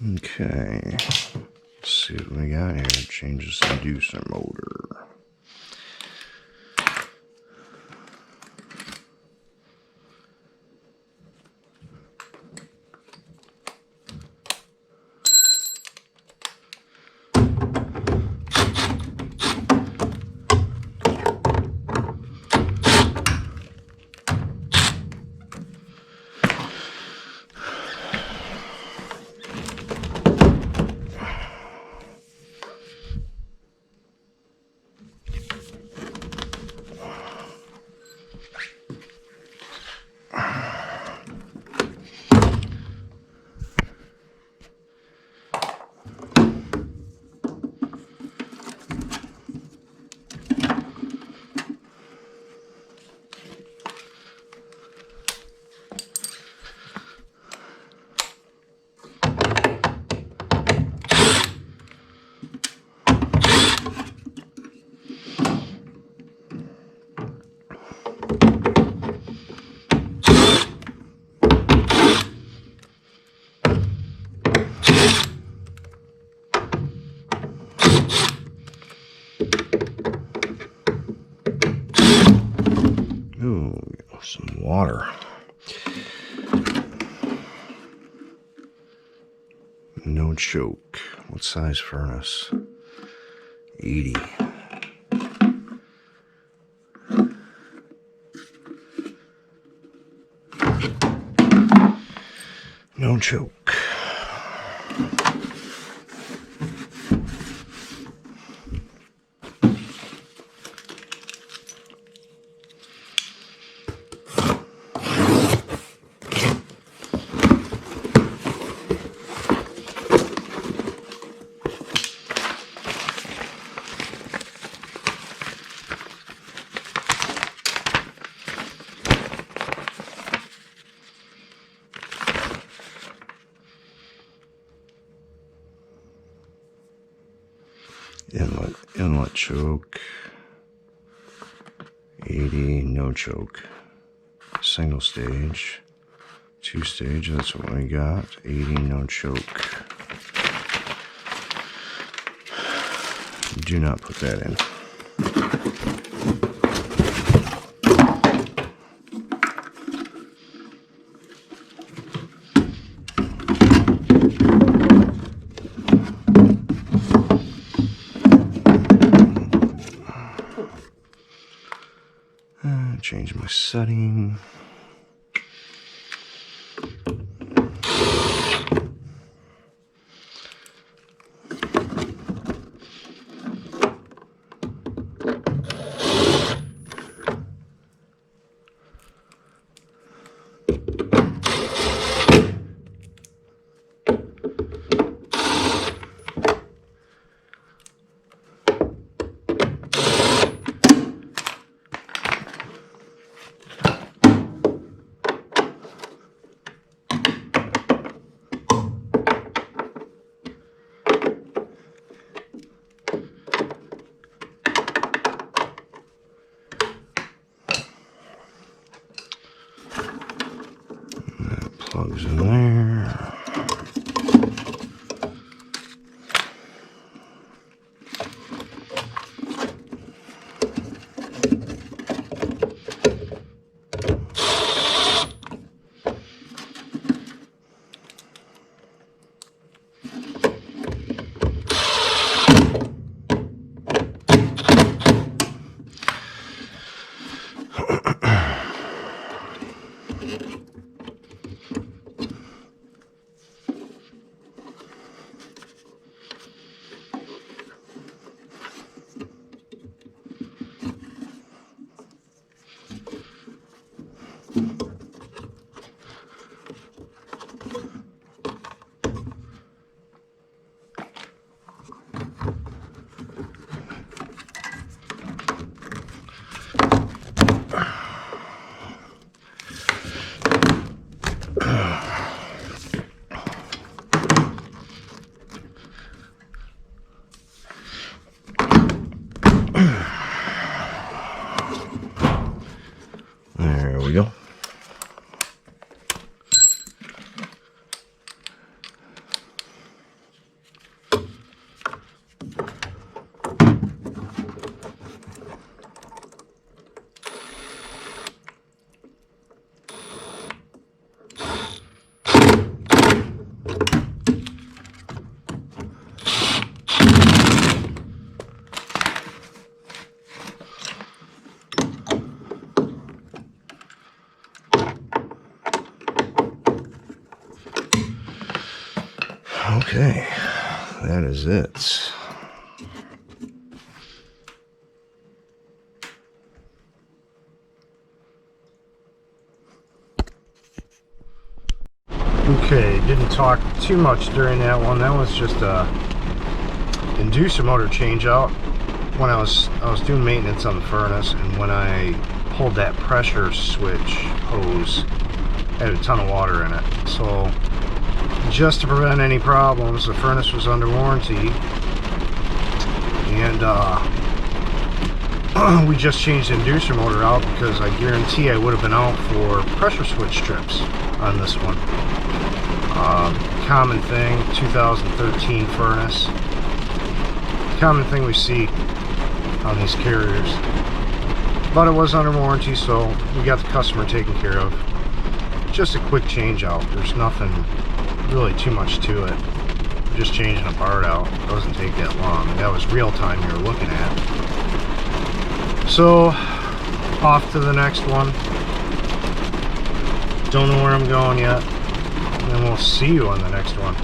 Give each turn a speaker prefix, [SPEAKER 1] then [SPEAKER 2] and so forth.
[SPEAKER 1] Okay, let's see what we got here. Change this inducer motor. Ooh, some water. No choke. What size furnace? 80. No choke. Inlet choke, 80, no choke, single stage, 2 stage, that's what we got, 80, no choke. Do not put that in. Change my setting. Plugs in there. Okay, that is it. Okay, didn't talk too much during that one. That was just a inducer motor change out when I was doing maintenance on the furnace, and when I pulled that pressure switch hose, it had a ton of water in it. So just to prevent any problems, the furnace was under warranty, and we just changed the inducer motor out because I guarantee I would have been out for pressure switch trips on this one. Common thing, 2013 furnace. Common thing we see on these carriers. But it was under warranty, so we got the customer taken care of. Just a quick change out. There's nothing really too much to it. Just changing a part out. It doesn't take that long. That was real time you were looking at. So, off to the next one. Don't know where I'm going yet. And we'll see you on the next one.